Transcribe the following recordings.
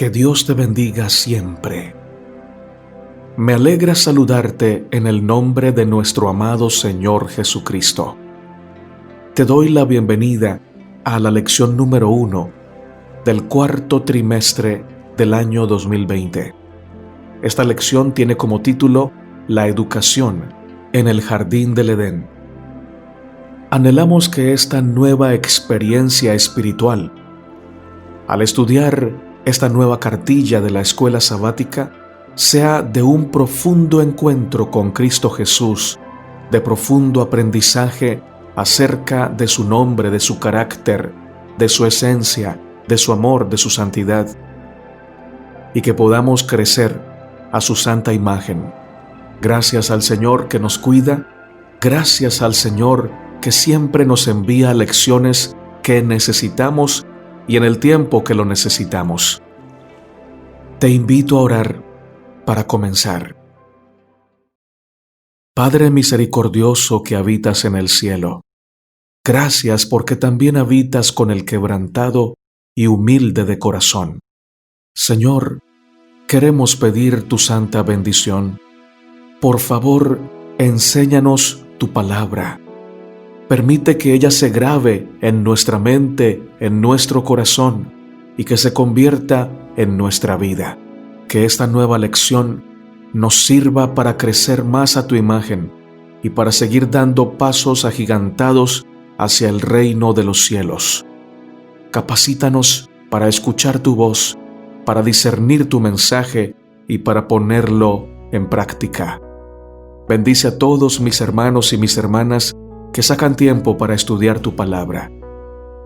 Que Dios te bendiga siempre. Me alegra saludarte en el nombre de nuestro amado Señor Jesucristo. Te doy la bienvenida a la lección número 1 del cuarto trimestre del año 2020. Esta lección tiene como título La educación en el Jardín del Edén. Anhelamos que esta nueva experiencia espiritual, al estudiar esta nueva cartilla de la escuela sabática, sea de un profundo encuentro con Cristo Jesús, de profundo aprendizaje acerca de su nombre, de su carácter, de su esencia, de su amor, de su santidad, y que podamos crecer a su santa imagen. Gracias al Señor que nos cuida, gracias al Señor que siempre nos envía lecciones que necesitamos y en el tiempo que lo necesitamos. Te invito a orar para comenzar. Padre misericordioso que habitas en el cielo, gracias porque también habitas con el quebrantado y humilde de corazón. Señor, queremos pedir tu santa bendición. Por favor, enséñanos tu palabra. Permite que ella se grabe en nuestra mente, en nuestro corazón, y que se convierta en nuestra vida. Que esta nueva lección nos sirva para crecer más a tu imagen y para seguir dando pasos agigantados hacia el reino de los cielos. Capacítanos para escuchar tu voz, para discernir tu mensaje y para ponerlo en práctica. Bendice a todos mis hermanos y mis hermanas que sacan tiempo para estudiar tu palabra.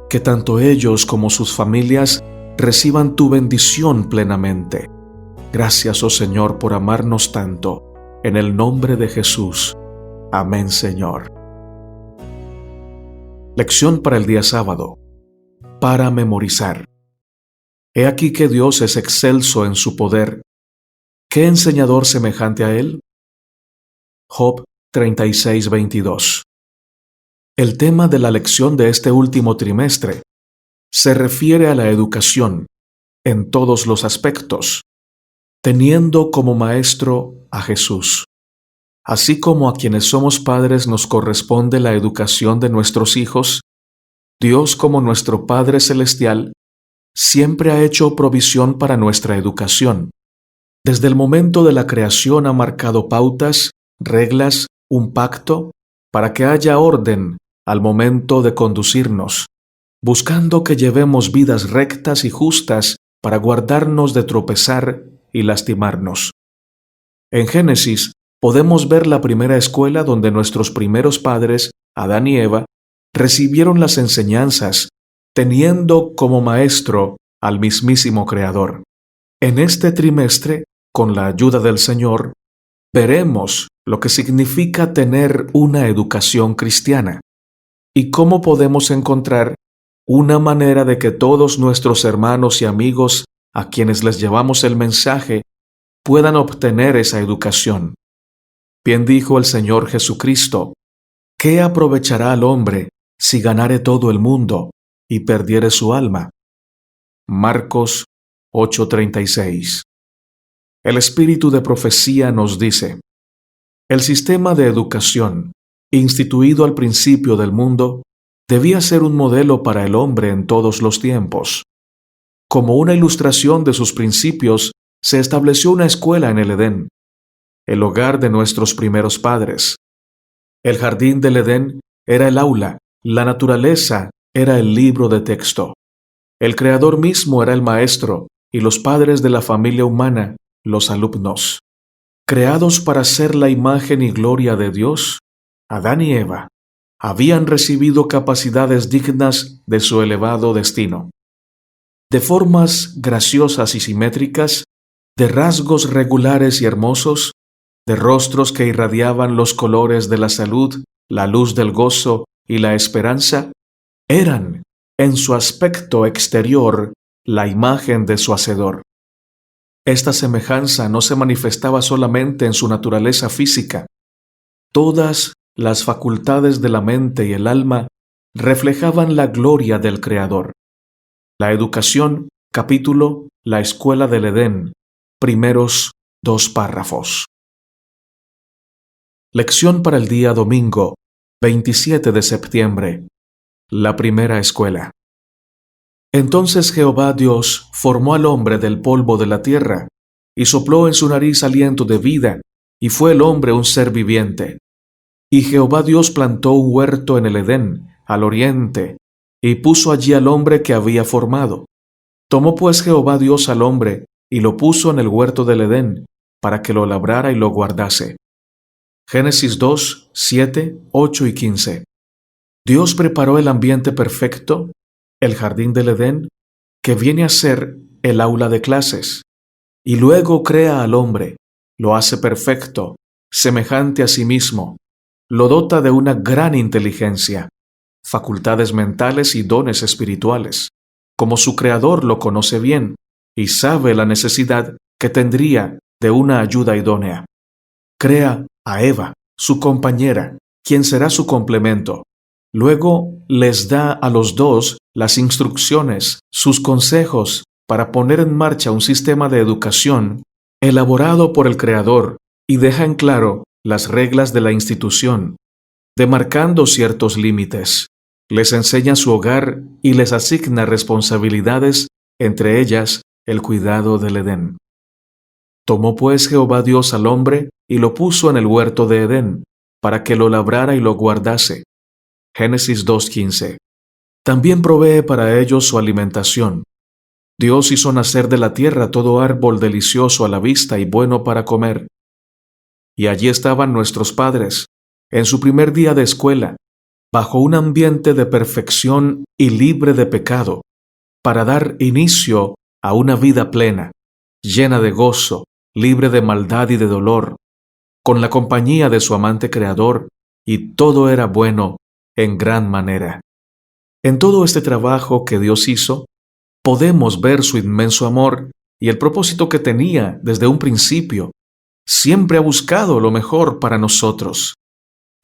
Que tanto ellos como sus familias reciban tu bendición plenamente. Gracias, oh Señor, por amarnos tanto. En el nombre de Jesús. Amén, Señor. Lección para el día sábado. Para memorizar. He aquí que Dios es excelso en su poder. ¿Qué enseñador semejante a Él? Job 36:22. El tema de la lección de este último trimestre se refiere a la educación en todos los aspectos, teniendo como maestro a Jesús. Así como a quienes somos padres nos corresponde la educación de nuestros hijos, Dios como nuestro Padre Celestial siempre ha hecho provisión para nuestra educación. Desde el momento de la creación ha marcado pautas, reglas, un pacto, para que haya orden al momento de conducirnos, buscando que llevemos vidas rectas y justas para guardarnos de tropezar y lastimarnos. En Génesis podemos ver la primera escuela donde nuestros primeros padres, Adán y Eva, recibieron las enseñanzas, teniendo como maestro al mismísimo Creador. En este trimestre, con la ayuda del Señor, veremos lo que significa tener una educación cristiana y cómo podemos encontrar una manera de que todos nuestros hermanos y amigos a quienes les llevamos el mensaje puedan obtener esa educación. Bien dijo el Señor Jesucristo: ¿qué aprovechará al hombre si ganare todo el mundo y perdiere su alma? Marcos 8:36. El espíritu de profecía nos dice: el sistema de educación, instituido al principio del mundo, debía ser un modelo para el hombre en todos los tiempos. Como una ilustración de sus principios, se estableció una escuela en el Edén, el hogar de nuestros primeros padres. El jardín del Edén era el aula, la naturaleza era el libro de texto. El Creador mismo era el maestro y los padres de la familia humana, los alumnos. Creados para ser la imagen y gloria de Dios, Adán y Eva habían recibido capacidades dignas de su elevado destino. De formas graciosas y simétricas, de rasgos regulares y hermosos, de rostros que irradiaban los colores de la salud, la luz del gozo y la esperanza, eran, en su aspecto exterior, la imagen de su Hacedor. Esta semejanza no se manifestaba solamente en su naturaleza física. Todas las facultades de la mente y el alma reflejaban la gloria del Creador. La educación, capítulo La escuela del Edén, primeros 2 párrafos. Lección para el día domingo, 27 de septiembre. La primera escuela. Entonces Jehová Dios formó al hombre del polvo de la tierra, y sopló en su nariz aliento de vida, y fue el hombre un ser viviente. Y Jehová Dios plantó un huerto en el Edén, al oriente, y puso allí al hombre que había formado. Tomó pues Jehová Dios al hombre, y lo puso en el huerto del Edén, para que lo labrara y lo guardase. Génesis 2, 7, 8 y 15. Dios preparó el ambiente perfecto, el jardín del Edén, que viene a ser el aula de clases, y luego crea al hombre, lo hace perfecto, semejante a sí mismo, lo dota de una gran inteligencia, facultades mentales y dones espirituales. Como su creador lo conoce bien y sabe la necesidad que tendría de una ayuda idónea. Crea a Eva, su compañera, quien será su complemento. Luego les da a los dos las instrucciones, sus consejos para poner en marcha un sistema de educación elaborado por el Creador y deja en claro las reglas de la institución, demarcando ciertos límites. Les enseña su hogar y les asigna responsabilidades, entre ellas el cuidado del Edén. Tomó pues Jehová Dios al hombre y lo puso en el huerto de Edén, para que lo labrara y lo guardase. Génesis 2:15. También provee para ellos su alimentación. Dios hizo nacer de la tierra todo árbol delicioso a la vista y bueno para comer. Y allí estaban nuestros padres, en su primer día de escuela, bajo un ambiente de perfección y libre de pecado, para dar inicio a una vida plena, llena de gozo, libre de maldad y de dolor, con la compañía de su amante Creador, y todo era bueno en gran manera. En todo este trabajo que Dios hizo, podemos ver su inmenso amor y el propósito que tenía desde un principio. Siempre ha buscado lo mejor para nosotros.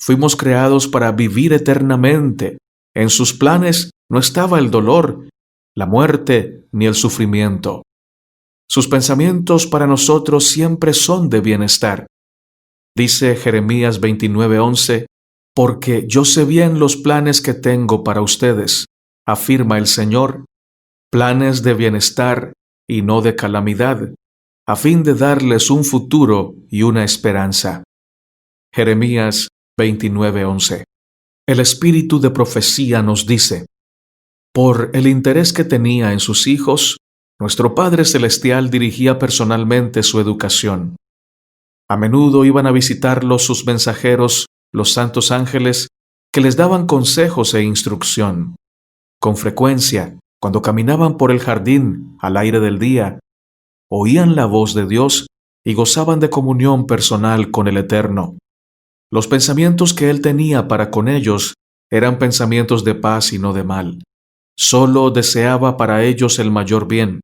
Fuimos creados para vivir eternamente. En sus planes no estaba el dolor, la muerte ni el sufrimiento. Sus pensamientos para nosotros siempre son de bienestar. Dice Jeremías 29:11, porque yo sé bien los planes que tengo para ustedes, afirma el Señor, planes de bienestar y no de calamidad, a fin de darles un futuro y una esperanza. Jeremías 29:11. El espíritu de profecía nos dice, por el interés que tenía en sus hijos, nuestro Padre Celestial dirigía personalmente su educación. A menudo iban a visitarlos sus mensajeros, los santos ángeles, que les daban consejos e instrucción. Con frecuencia, cuando caminaban por el jardín al aire del día, oían la voz de Dios y gozaban de comunión personal con el Eterno. Los pensamientos que Él tenía para con ellos eran pensamientos de paz y no de mal. Solo deseaba para ellos el mayor bien.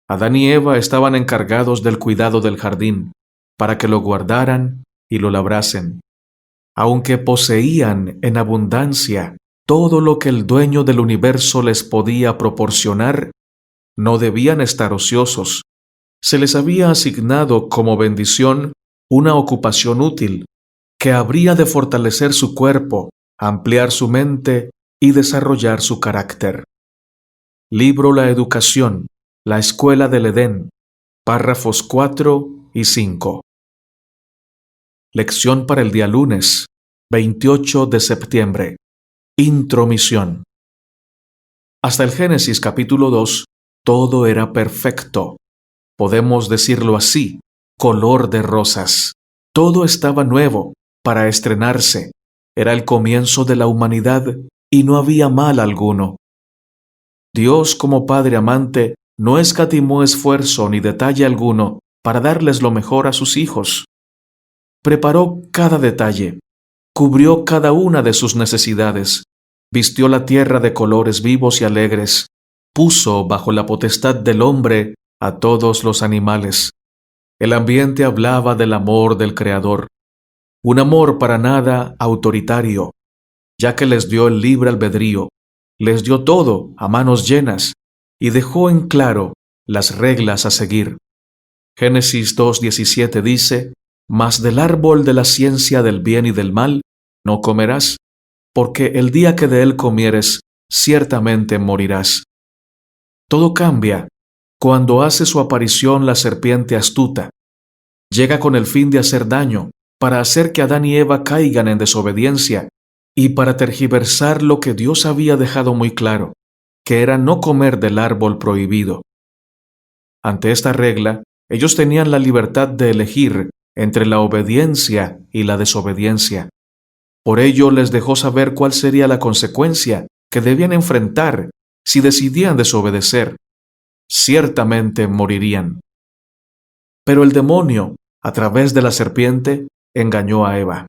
Adán y Eva estaban encargados del cuidado del jardín, para que lo guardaran y lo labrasen. Aunque poseían en abundancia todo lo que el dueño del universo les podía proporcionar, no debían estar ociosos. Se les había asignado como bendición una ocupación útil, que habría de fortalecer su cuerpo, ampliar su mente y desarrollar su carácter. Libro La Educación, la Escuela del Edén, párrafos 4 y 5. Lección para el día lunes, 28 de septiembre. Intromisión. Hasta el Génesis capítulo 2, todo era perfecto. Podemos decirlo así, color de rosas. Todo estaba nuevo, para estrenarse. Era el comienzo de la humanidad y no había mal alguno. Dios, como Padre amante, no escatimó esfuerzo ni detalle alguno para darles lo mejor a sus hijos. Preparó cada detalle, cubrió cada una de sus necesidades, vistió la tierra de colores vivos y alegres, puso bajo la potestad del hombre a todos los animales. El ambiente hablaba del amor del Creador, un amor para nada autoritario, ya que les dio el libre albedrío, les dio todo a manos llenas y dejó en claro las reglas a seguir. Génesis 2:17 dice: «Mas del árbol de la ciencia del bien y del mal no comerás, porque el día que de él comieres, ciertamente morirás». Todo cambia cuando hace su aparición la serpiente astuta. Llega con el fin de hacer daño, para hacer que Adán y Eva caigan en desobediencia y para tergiversar lo que Dios había dejado muy claro, que era no comer del árbol prohibido. Ante esta regla, ellos tenían la libertad de elegir entre la obediencia y la desobediencia. Por ello les dejó saber cuál sería la consecuencia que debían enfrentar si decidían desobedecer. Ciertamente morirían. Pero el demonio, a través de la serpiente, engañó a Eva.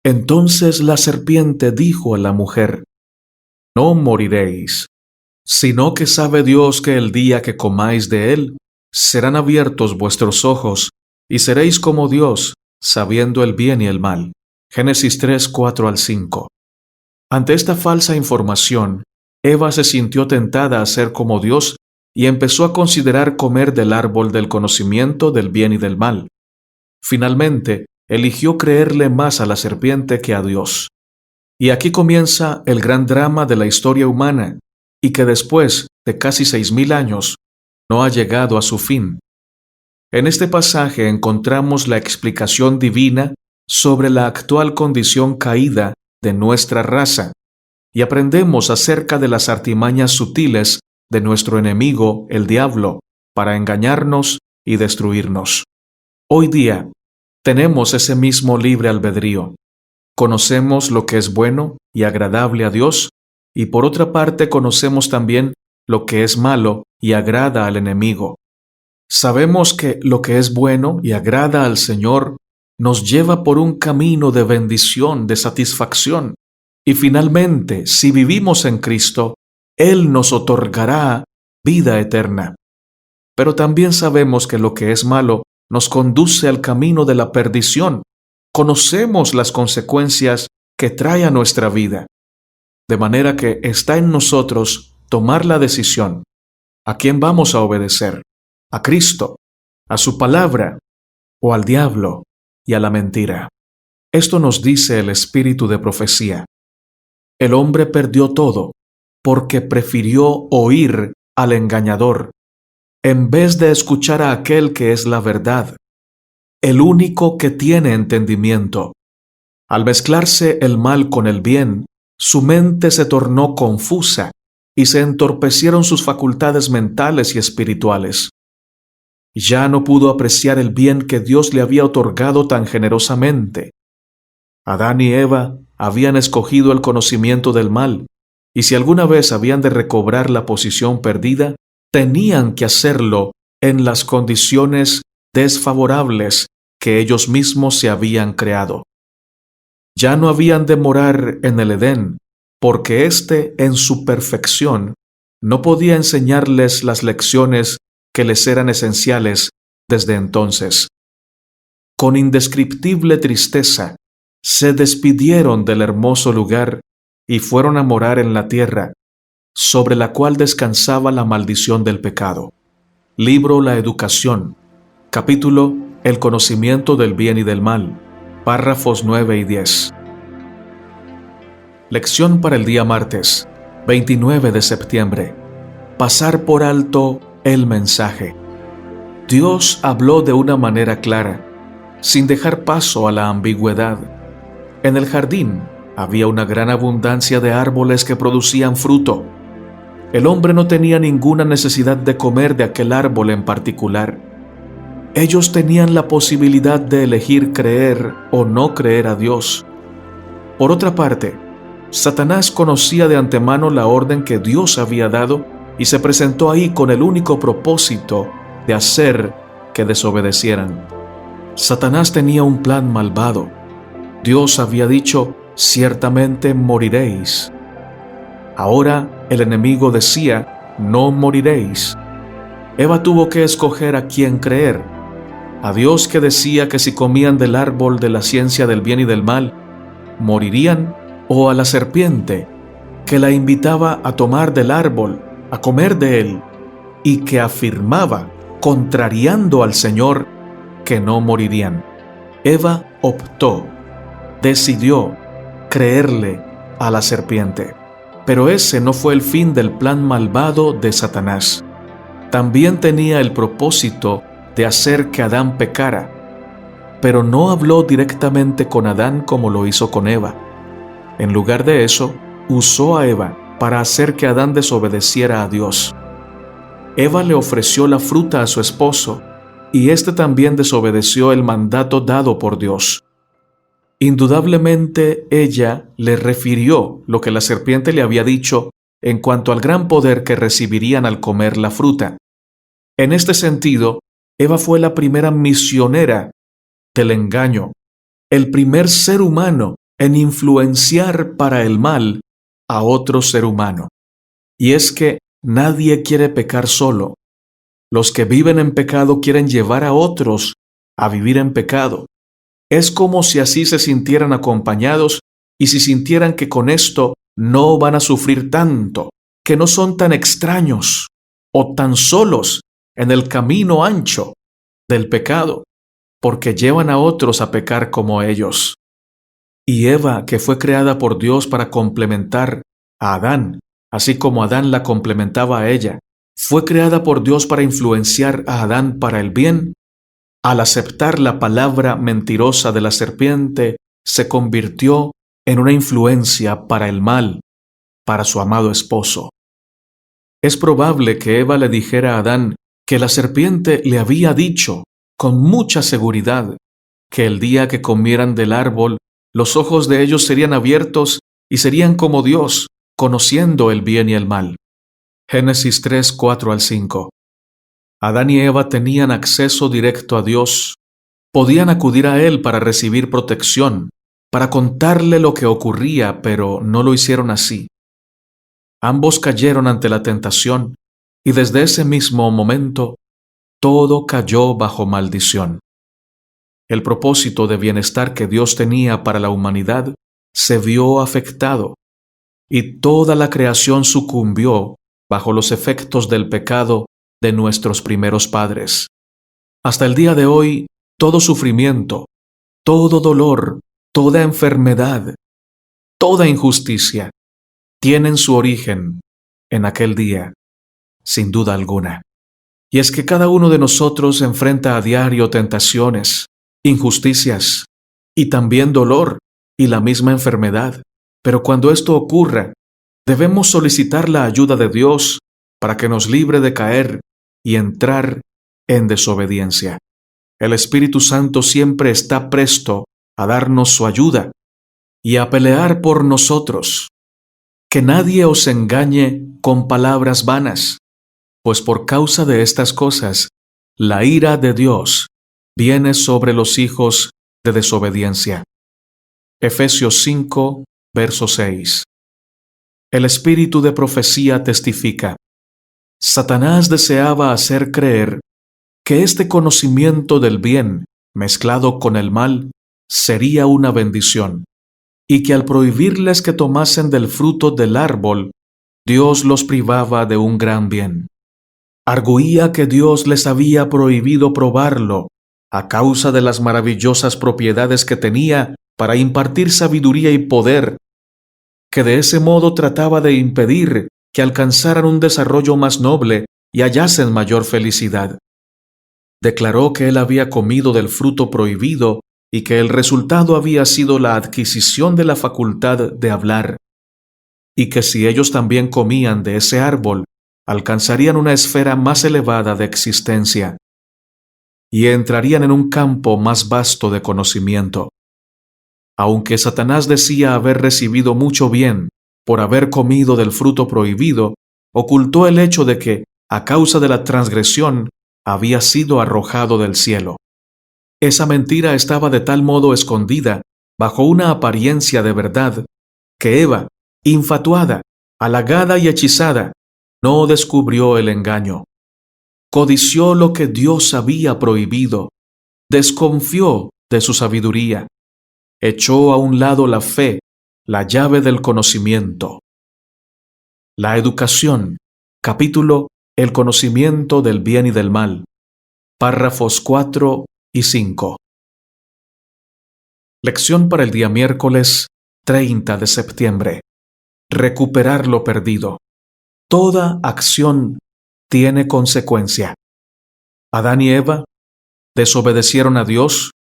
Entonces la serpiente dijo a la mujer: «No moriréis, sino que sabe Dios que el día que comáis de él, serán abiertos vuestros ojos, y seréis como Dios, sabiendo el bien y el mal». Génesis 3, 4-5. Ante esta falsa información, Eva se sintió tentada a ser como Dios y empezó a considerar comer del árbol del conocimiento del bien y del mal. Finalmente, eligió creerle más a la serpiente que a Dios. Y aquí comienza el gran drama de la historia humana, y que después de casi 6.000 años, no ha llegado a su fin. En este pasaje encontramos la explicación divina sobre la actual condición caída de nuestra raza, y aprendemos acerca de las artimañas sutiles de nuestro enemigo, el diablo, para engañarnos y destruirnos. Hoy día, tenemos ese mismo libre albedrío. Conocemos lo que es bueno y agradable a Dios, y por otra parte conocemos también lo que es malo y agrada al enemigo. Sabemos que lo que es bueno y agrada al Señor nos lleva por un camino de bendición, de satisfacción, y finalmente, si vivimos en Cristo, Él nos otorgará vida eterna. Pero también sabemos que lo que es malo nos conduce al camino de la perdición. Conocemos las consecuencias que trae a nuestra vida, de manera que está en nosotros tomar la decisión. ¿A quién vamos a obedecer? ¿A Cristo, a su palabra, o al diablo y a la mentira? Esto nos dice el espíritu de profecía. El hombre perdió todo porque prefirió oír al engañador en vez de escuchar a aquel que es la verdad, el único que tiene entendimiento. Al mezclarse el mal con el bien, su mente se tornó confusa y se entorpecieron sus facultades mentales y espirituales. Ya no pudo apreciar el bien que Dios le había otorgado tan generosamente. Adán y Eva habían escogido el conocimiento del mal, y si alguna vez habían de recobrar la posición perdida, tenían que hacerlo en las condiciones desfavorables que ellos mismos se habían creado. Ya no habían de morar en el Edén, porque éste en su perfección no podía enseñarles las lecciones que les eran esenciales desde entonces. Con indescriptible tristeza, se despidieron del hermoso lugar y fueron a morar en la tierra, sobre la cual descansaba la maldición del pecado. Libro La Educación, capítulo El conocimiento del bien y del mal, párrafos 9 y 10. Lección para el día martes, 29 de septiembre. Pasar por alto el mensaje. Dios habló de una manera clara, sin dejar paso a la ambigüedad. En el jardín había una gran abundancia de árboles que producían fruto. El hombre no tenía ninguna necesidad de comer de aquel árbol en particular. Ellos tenían la posibilidad de elegir creer o no creer a Dios. Por otra parte, Satanás conocía de antemano la orden que Dios había dado y se presentó ahí con el único propósito de hacer que desobedecieran. Satanás tenía un plan malvado. Dios había dicho: ciertamente moriréis. Ahora el enemigo decía: no moriréis. Eva tuvo que escoger a quién creer: a Dios, que decía que si comían del árbol de la ciencia del bien y del mal, morirían, o a la serpiente, que la invitaba a tomar del árbol, a comer de él, y que afirmaba, contrariando al Señor, que no morirían. Eva decidió creerle a la serpiente. Pero ese no fue el fin del plan malvado de Satanás. También tenía el propósito de hacer que Adán pecara, pero no habló directamente con Adán como lo hizo con Eva. En lugar de eso, usó a Eva para hacer que Adán desobedeciera a Dios. Eva le ofreció la fruta a su esposo, y éste también desobedeció el mandato dado por Dios. Indudablemente ella le refirió lo que la serpiente le había dicho en cuanto al gran poder que recibirían al comer la fruta. En este sentido, Eva fue la primera misionera del engaño, el primer ser humano en influenciar para el mal a otro ser humano. Y es que nadie quiere pecar solo. Los que viven en pecado quieren llevar a otros a vivir en pecado. Es como si así se sintieran acompañados y si sintieran que con esto no van a sufrir tanto, que no son tan extraños o tan solos en el camino ancho del pecado, porque llevan a otros a pecar como ellos. Y Eva, que fue creada por Dios para complementar a Adán, así como Adán la complementaba a ella, fue creada por Dios para influenciar a Adán para el bien. Al aceptar la palabra mentirosa de la serpiente, se convirtió en una influencia para el mal, para su amado esposo. Es probable que Eva le dijera a Adán que la serpiente le había dicho, con mucha seguridad, que el día que comieran del árbol, los ojos de ellos serían abiertos y serían como Dios, conociendo el bien y el mal. Génesis 3, 4-5. Adán y Eva tenían acceso directo a Dios. Podían acudir a Él para recibir protección, para contarle lo que ocurría, pero no lo hicieron así. Ambos cayeron ante la tentación, y desde ese mismo momento, todo cayó bajo maldición. El propósito de bienestar que Dios tenía para la humanidad se vio afectado, y toda la creación sucumbió bajo los efectos del pecado de nuestros primeros padres. Hasta el día de hoy, todo sufrimiento, todo dolor, toda enfermedad, toda injusticia, tienen su origen en aquel día, sin duda alguna. Y es que cada uno de nosotros enfrenta a diario tentaciones, injusticias y también dolor y la misma enfermedad. Pero cuando esto ocurra, debemos solicitar la ayuda de Dios para que nos libre de caer y entrar en desobediencia. El Espíritu Santo siempre está presto a darnos su ayuda y a pelear por nosotros. Que nadie os engañe con palabras vanas, pues por causa de estas cosas, la ira de Dios viene sobre los hijos de desobediencia. Efesios 5, verso 6. El espíritu de profecía testifica: Satanás deseaba hacer creer que este conocimiento del bien, mezclado con el mal, sería una bendición, y que al prohibirles que tomasen del fruto del árbol, Dios los privaba de un gran bien. Arguía que Dios les había prohibido probarlo a causa de las maravillosas propiedades que tenía para impartir sabiduría y poder, que de ese modo trataba de impedir que alcanzaran un desarrollo más noble y hallasen mayor felicidad. Declaró que él había comido del fruto prohibido y que el resultado había sido la adquisición de la facultad de hablar, y que si ellos también comían de ese árbol, alcanzarían una esfera más elevada de existencia y entrarían en un campo más vasto de conocimiento. Aunque Satanás decía haber recibido mucho bien por haber comido del fruto prohibido, ocultó el hecho de que, a causa de la transgresión, había sido arrojado del cielo. Esa mentira estaba de tal modo escondida bajo una apariencia de verdad que Eva, infatuada, halagada y hechizada, no descubrió el engaño. Codició lo que Dios había prohibido, desconfió de su sabiduría, echó a un lado la fe, la llave del conocimiento. La educación, capítulo el conocimiento del bien y del mal. Párrafos 4 y 5. Lección para el día miércoles 30 de septiembre. Recuperar lo perdido. Toda acción tiene consecuencia. Adán y Eva desobedecieron a Dios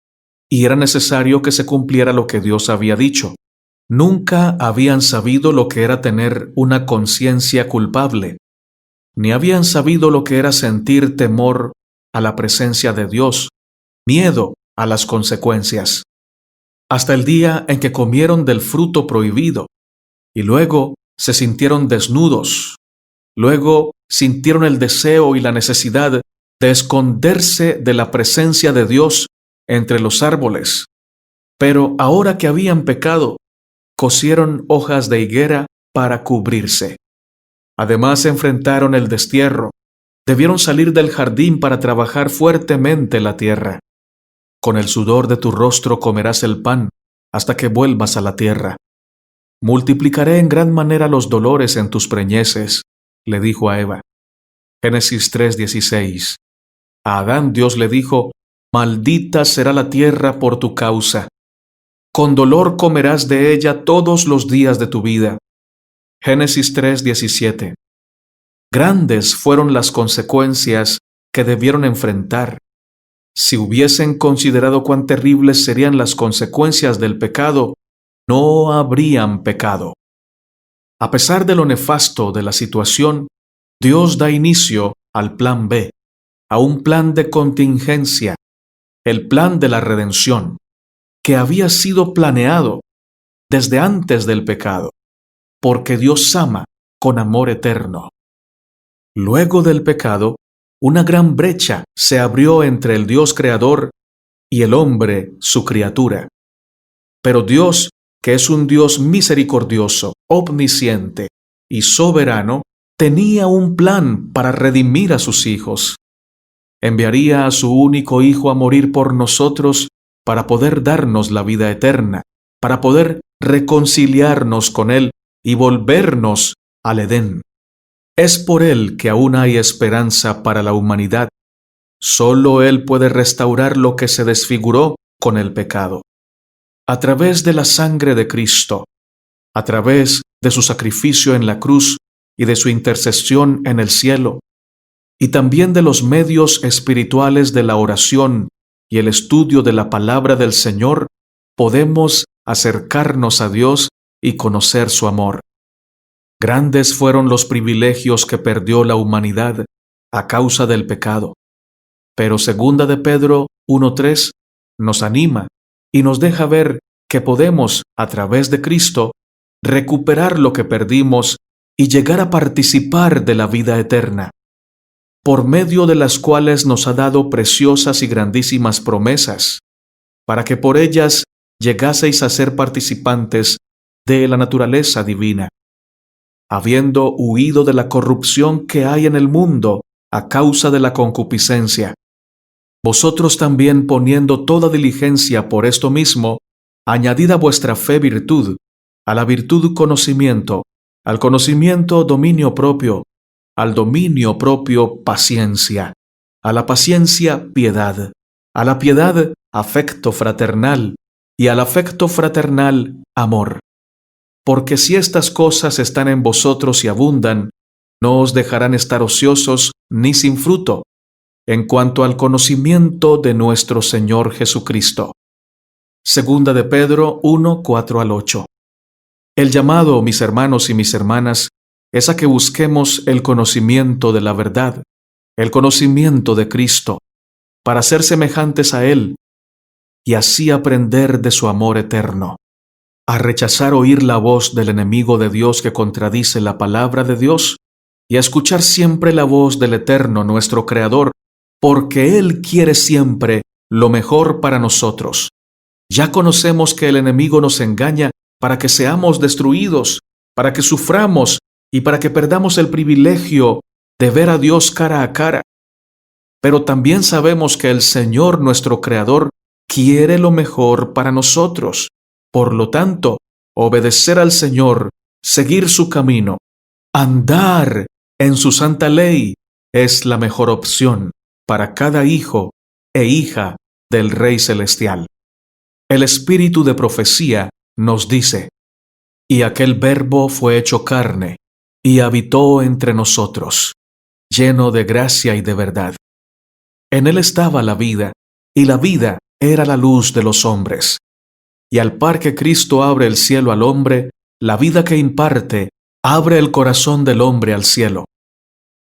y era necesario que se cumpliera lo que Dios había dicho. Nunca habían sabido lo que era tener una conciencia culpable, ni habían sabido lo que era sentir temor a la presencia de Dios, miedo a las consecuencias. Hasta el día en que comieron del fruto prohibido, y luego se sintieron desnudos, luego sintieron el deseo y la necesidad de esconderse de la presencia de Dios entre los árboles. Pero ahora que habían pecado, cosieron hojas de higuera para cubrirse. Además enfrentaron el destierro. Debieron salir del jardín para trabajar fuertemente la tierra. Con el sudor de tu rostro comerás el pan hasta que vuelvas a la tierra. Multiplicaré en gran manera los dolores en tus preñeces, le dijo a Eva. Génesis 3:16. A Adán Dios le dijo, maldita será la tierra por tu causa. Con dolor comerás de ella todos los días de tu vida. Génesis 3:17. Grandes fueron las consecuencias que debieron enfrentar. Si hubiesen considerado cuán terribles serían las consecuencias del pecado, no habrían pecado. A pesar de lo nefasto de la situación, Dios da inicio al plan B, a un plan de contingencia, el plan de la redención, que había sido planeado desde antes del pecado, porque Dios ama con amor eterno. Luego del pecado, una gran brecha se abrió entre el Dios creador y el hombre, su criatura. Pero Dios, que es un Dios misericordioso, omnisciente y soberano, tenía un plan para redimir a sus hijos. Enviaría a su único Hijo a morir por nosotros para poder darnos la vida eterna, para poder reconciliarnos con Él y volvernos al Edén. Es por Él que aún hay esperanza para la humanidad. Solo Él puede restaurar lo que se desfiguró con el pecado. A través de la sangre de Cristo, a través de su sacrificio en la cruz y de su intercesión en el cielo, y también de los medios espirituales de la oración y el estudio de la palabra del Señor, podemos acercarnos a Dios y conocer su amor. Grandes fueron los privilegios que perdió la humanidad a causa del pecado. Pero segunda de Pedro 1:3 nos anima y nos deja ver que podemos, a través de Cristo, recuperar lo que perdimos y llegar a participar de la vida eterna, por medio de las cuales nos ha dado preciosas y grandísimas promesas, para que por ellas llegaseis a ser participantes de la naturaleza divina, habiendo huido de la corrupción que hay en el mundo a causa de la concupiscencia. Vosotros también poniendo toda diligencia por esto mismo, añadid a vuestra fe virtud, a la virtud conocimiento, al conocimiento dominio propio, al dominio propio paciencia, a la paciencia piedad, a la piedad afecto fraternal y al afecto fraternal amor. Porque si estas cosas están en vosotros y abundan, no os dejarán estar ociosos ni sin fruto, en cuanto al conocimiento de nuestro Señor Jesucristo. Segunda de Pedro 1:4-8. El llamado, mis hermanos y mis hermanas, es a que busquemos el conocimiento de la verdad, el conocimiento de Cristo, para ser semejantes a Él y así aprender de su amor eterno, a rechazar oír la voz del enemigo de Dios que contradice la palabra de Dios y a escuchar siempre la voz del Eterno, nuestro Creador, porque Él quiere siempre lo mejor para nosotros. Ya conocemos que el enemigo nos engaña para que seamos destruidos, para que suframos y para que perdamos el privilegio de ver a Dios cara a cara. Pero también sabemos que el Señor, nuestro Creador, quiere lo mejor para nosotros. Por lo tanto, obedecer al Señor, seguir su camino, andar en su santa ley, es la mejor opción para cada hijo e hija del Rey Celestial. El Espíritu de profecía nos dice: y aquel Verbo fue hecho carne, y habitó entre nosotros, lleno de gracia y de verdad. En él estaba la vida, y la vida era la luz de los hombres. Y al par que Cristo abre el cielo al hombre, la vida que imparte abre el corazón del hombre al cielo.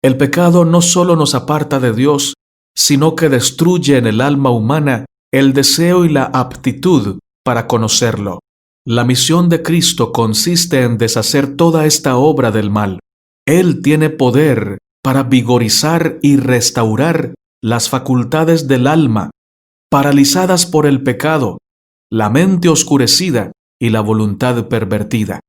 El pecado no solo nos aparta de Dios, sino que destruye en el alma humana el deseo y la aptitud para conocerlo. La misión de Cristo consiste en deshacer toda esta obra del mal. Él tiene poder para vigorizar y restaurar las facultades del alma, paralizadas por el pecado, la mente oscurecida y la voluntad pervertida.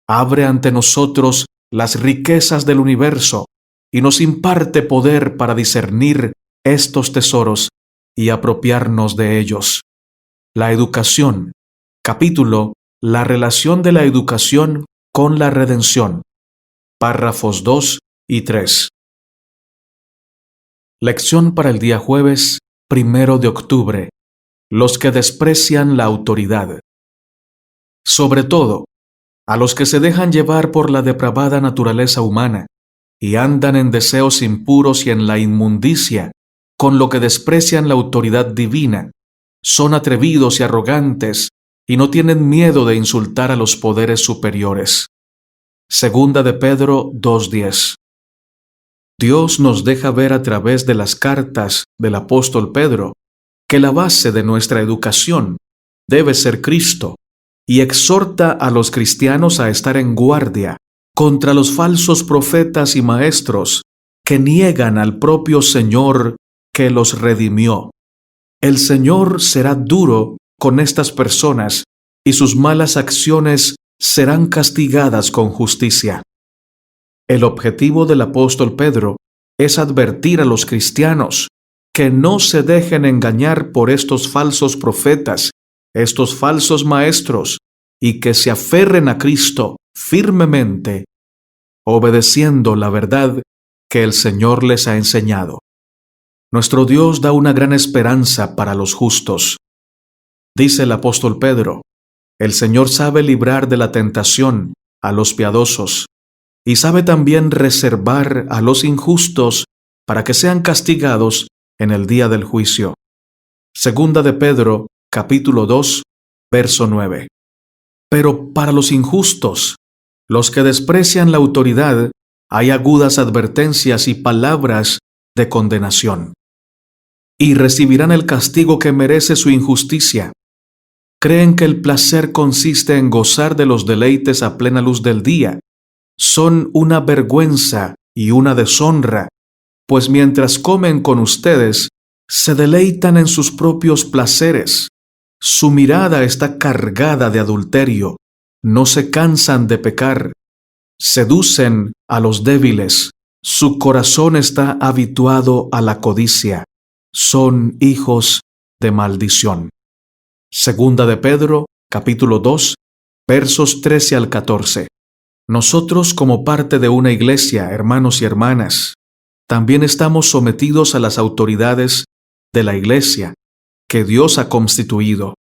Abre ante nosotros las riquezas del universo y nos imparte poder para discernir estos tesoros y apropiarnos de ellos. La educación. Capítulo: La relación de la educación con la redención. Párrafos 2 y 3. Lección para el día jueves, 1 de octubre. Los que desprecian la autoridad. Sobre todo, a los que se dejan llevar por la depravada naturaleza humana y andan en deseos impuros y en la inmundicia, con lo que desprecian la autoridad divina, son atrevidos y arrogantes y no tienen miedo de insultar a los poderes superiores. Segunda de Pedro 2:10. Dios nos deja ver a través de las cartas del apóstol Pedro que la base de nuestra educación debe ser Cristo, y exhorta a los cristianos a estar en guardia contra los falsos profetas y maestros que niegan al propio Señor que los redimió. El Señor será duro con estas personas y sus malas acciones serán castigadas con justicia. El objetivo del apóstol Pedro es advertir a los cristianos que no se dejen engañar por estos falsos profetas, estos falsos maestros, y que se aferren a Cristo firmemente, obedeciendo la verdad que el Señor les ha enseñado. Nuestro Dios da una gran esperanza para los justos. Dice el apóstol Pedro: el Señor sabe librar de la tentación a los piadosos, y sabe también reservar a los injustos para que sean castigados en el día del juicio. Segunda de Pedro, capítulo 2, verso 9. Pero para los injustos, los que desprecian la autoridad, hay agudas advertencias y palabras de condenación. Y recibirán el castigo que merece su injusticia. Creen que el placer consiste en gozar de los deleites a plena luz del día. Son una vergüenza y una deshonra, pues mientras comen con ustedes, se deleitan en sus propios placeres. Su mirada está cargada de adulterio, no se cansan de pecar, seducen a los débiles, su corazón está habituado a la codicia, son hijos de maldición. Segunda de Pedro, capítulo 2, versos 13 al 14. Nosotros, como parte de una iglesia, hermanos y hermanas, también estamos sometidos a las autoridades de la iglesia que Dios ha constituido.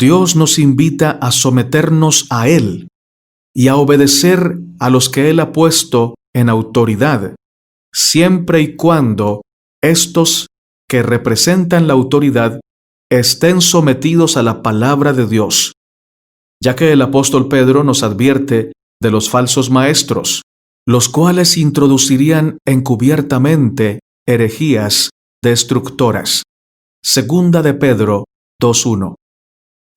Dios nos invita a someternos a Él y a obedecer a los que Él ha puesto en autoridad, siempre y cuando estos que representan la autoridad estén sometidos a la palabra de Dios, ya que el apóstol Pedro nos advierte de los falsos maestros, los cuales introducirían encubiertamente herejías destructoras. Segunda de Pedro 2:1.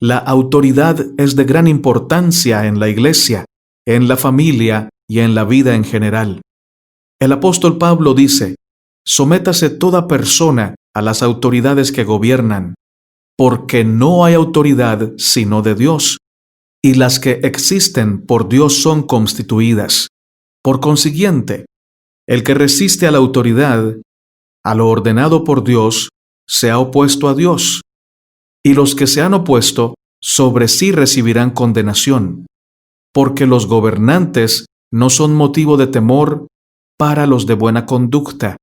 La autoridad es de gran importancia en la iglesia, en la familia y en la vida en general. El apóstol Pablo dice: sométase toda persona a las autoridades que gobiernan, porque no hay autoridad sino de Dios, y las que existen por Dios son constituidas. Por consiguiente, el que resiste a la autoridad, a lo ordenado por Dios, se ha opuesto a Dios, y los que se han opuesto sobre sí recibirán condenación, porque los gobernantes no son motivo de temor para los de buena conducta,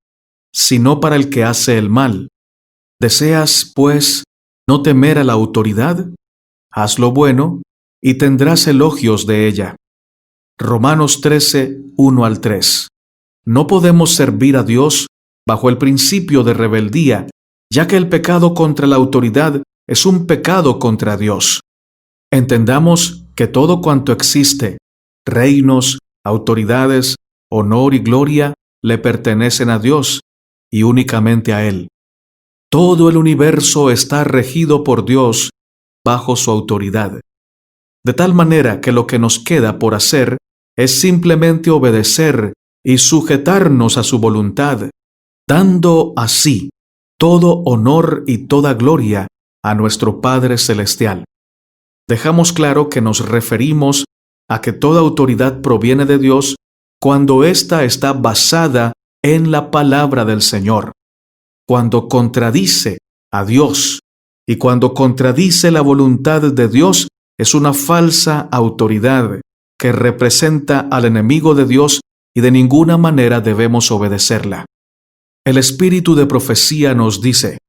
sino para el que hace el mal. ¿Deseas, pues, no temer a la autoridad? Haz lo bueno, y tendrás elogios de ella. Romanos 13, 1 al 3. No podemos servir a Dios bajo el principio de rebeldía, ya que el pecado contra la autoridad es un pecado contra Dios. Entendamos que todo cuanto existe, reinos, autoridades, honor y gloria, le pertenecen a Dios y únicamente a Él. Todo el universo está regido por Dios bajo su autoridad. De tal manera que lo que nos queda por hacer es simplemente obedecer y sujetarnos a su voluntad, dando así todo honor y toda gloria a nuestro Padre Celestial. Dejamos claro que nos referimos a que toda autoridad proviene de Dios cuando ésta está basada en la palabra del Señor. Cuando contradice a Dios y cuando contradice la voluntad de Dios, es una falsa autoridad que representa al enemigo de Dios y de ninguna manera debemos obedecerla. El espíritu de profecía nos dice,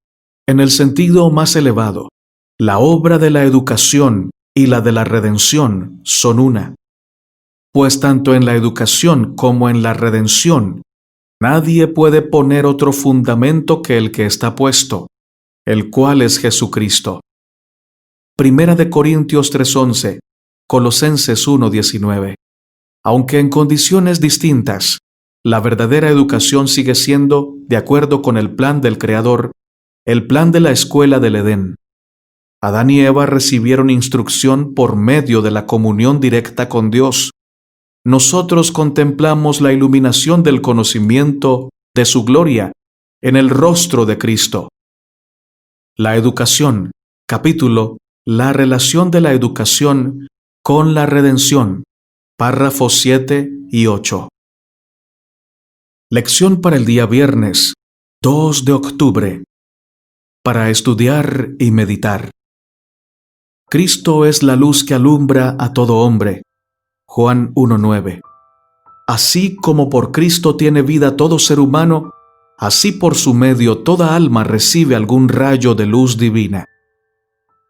en el sentido más elevado, la obra de la educación y la de la redención son una. Pues tanto en la educación como en la redención, nadie puede poner otro fundamento que el que está puesto, el cual es Jesucristo. Primera de Corintios 3:11, Colosenses 1:19. Aunque en condiciones distintas, la verdadera educación sigue siendo, de acuerdo con el plan del Creador, el plan de la escuela del Edén. Adán y Eva recibieron instrucción por medio de la comunión directa con Dios. Nosotros contemplamos la iluminación del conocimiento de su gloria en el rostro de Cristo. La educación, capítulo La relación de la educación con la redención, párrafos 7 y 8. Lección para el día viernes, 2 de octubre. Para estudiar y meditar. Cristo es la luz que alumbra a todo hombre. Juan 1:9. Así como por Cristo tiene vida todo ser humano, así por su medio toda alma recibe algún rayo de luz divina.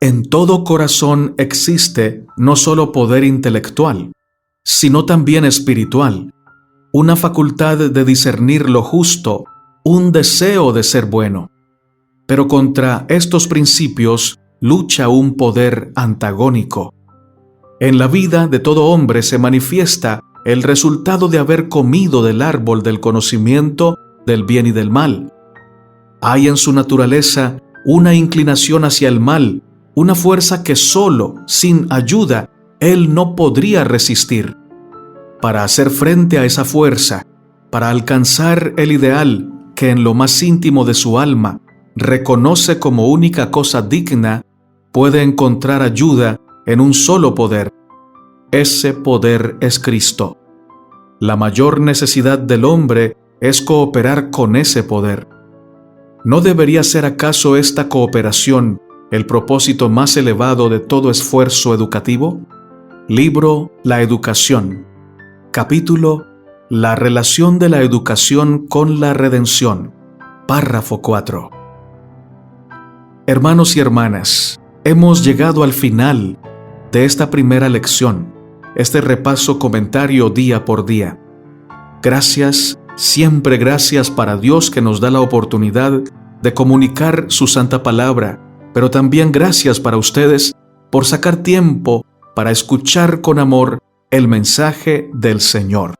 En todo corazón existe no solo poder intelectual, sino también espiritual, una facultad de discernir lo justo, un deseo de ser bueno. Pero contra estos principios lucha un poder antagónico. En la vida de todo hombre se manifiesta el resultado de haber comido del árbol del conocimiento del bien y del mal. Hay en su naturaleza una inclinación hacia el mal, una fuerza que solo, sin ayuda, él no podría resistir. Para hacer frente a esa fuerza, para alcanzar el ideal que en lo más íntimo de su alma reconoce como única cosa digna, puede encontrar ayuda en un solo poder. Ese poder es Cristo. La mayor necesidad del hombre es cooperar con ese poder. ¿No debería ser acaso esta cooperación el propósito más elevado de todo esfuerzo educativo? Libro La Educación. Capítulo La relación de la educación con la redención. Párrafo 4. Hermanos y hermanas, hemos llegado al final de esta primera lección, este repaso comentario día por día. Gracias, siempre gracias para Dios que nos da la oportunidad de comunicar su santa palabra, pero también gracias para ustedes por sacar tiempo para escuchar con amor el mensaje del Señor.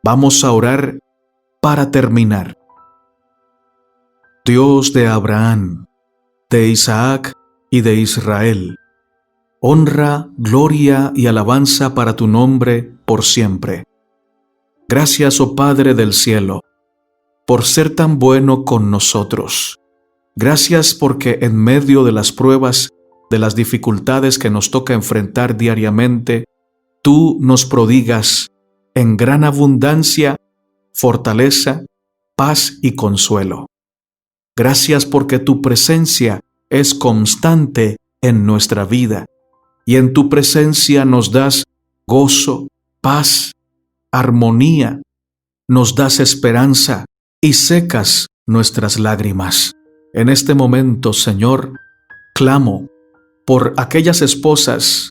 Vamos a orar para terminar. Dios de Abraham, de Isaac y de Israel, honra, gloria y alabanza para tu nombre por siempre. Gracias, oh Padre del cielo, por ser tan bueno con nosotros. Gracias porque en medio de las pruebas, de las dificultades que nos toca enfrentar diariamente, tú nos prodigas en gran abundancia, fortaleza, paz y consuelo. Gracias porque tu presencia es constante en nuestra vida y en tu presencia nos das gozo, paz, armonía, nos das esperanza y secas nuestras lágrimas. En este momento, Señor, clamo por aquellas esposas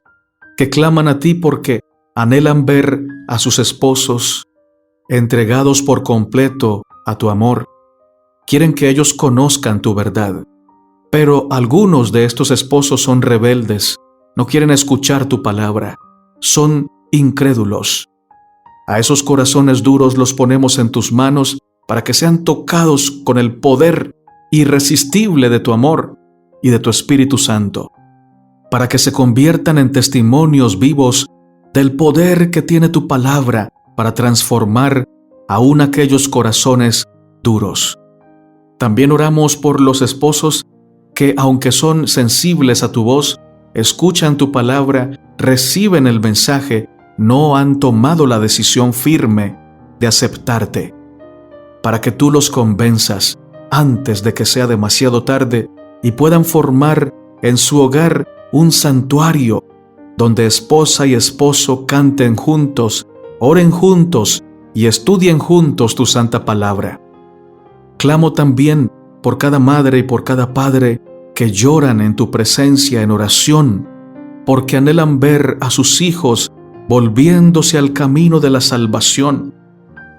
que claman a ti porque anhelan ver a sus esposos entregados por completo a tu amor. Quieren que ellos conozcan tu verdad. Pero algunos de estos esposos son rebeldes, no quieren escuchar tu palabra, son incrédulos. A esos corazones duros los ponemos en tus manos para que sean tocados con el poder irresistible de tu amor y de tu Espíritu Santo, para que se conviertan en testimonios vivos del poder que tiene tu palabra para transformar aún aquellos corazones duros. También oramos por los esposos que, aunque son sensibles a tu voz, escuchan tu palabra, reciben el mensaje, no han tomado la decisión firme de aceptarte, para que tú los convenzas antes de que sea demasiado tarde y puedan formar en su hogar un santuario donde esposa y esposo canten juntos, oren juntos y estudien juntos tu santa palabra. Clamo también por cada madre y por cada padre que lloran en tu presencia en oración, porque anhelan ver a sus hijos volviéndose al camino de la salvación.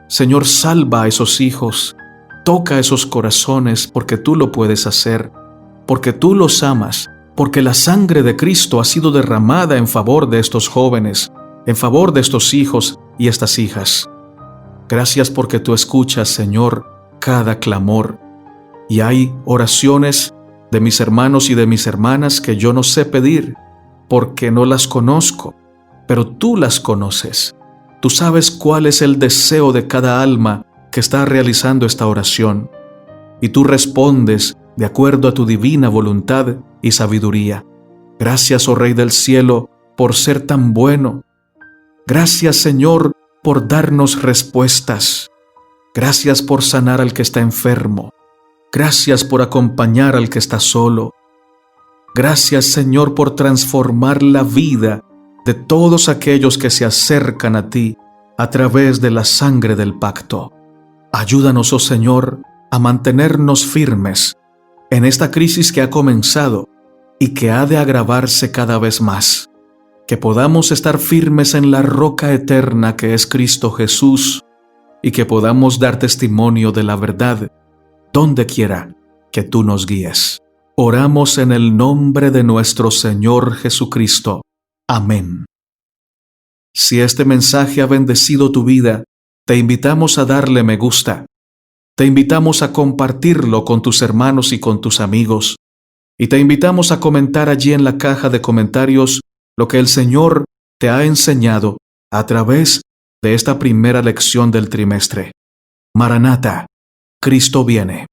Señor, salva a esos hijos, toca esos corazones porque tú lo puedes hacer, porque tú los amas, porque la sangre de Cristo ha sido derramada en favor de estos jóvenes, en favor de estos hijos y estas hijas. Gracias porque tú escuchas, Señor, cada clamor. Y hay oraciones de mis hermanos y de mis hermanas que yo no sé pedir porque no las conozco, pero tú las conoces. Tú sabes cuál es el deseo de cada alma que está realizando esta oración, y tú respondes de acuerdo a tu divina voluntad y sabiduría. Gracias, oh Rey del cielo, por ser tan bueno. Gracias, Señor, por darnos respuestas. Gracias por sanar al que está enfermo. Gracias por acompañar al que está solo. Gracias, Señor, por transformar la vida de todos aquellos que se acercan a ti a través de la sangre del pacto. Ayúdanos, oh Señor, a mantenernos firmes en esta crisis que ha comenzado y que ha de agravarse cada vez más. Que podamos estar firmes en la roca eterna que es Cristo Jesús y que podamos dar testimonio de la verdad donde quiera que tú nos guíes. Oramos en el nombre de nuestro Señor Jesucristo. Amén. Si este mensaje ha bendecido tu vida, te invitamos a darle me gusta. Te invitamos a compartirlo con tus hermanos y con tus amigos. Y te invitamos a comentar allí en la caja de comentarios lo que el Señor te ha enseñado a través de esta primera lección del trimestre. Maranata, Cristo viene.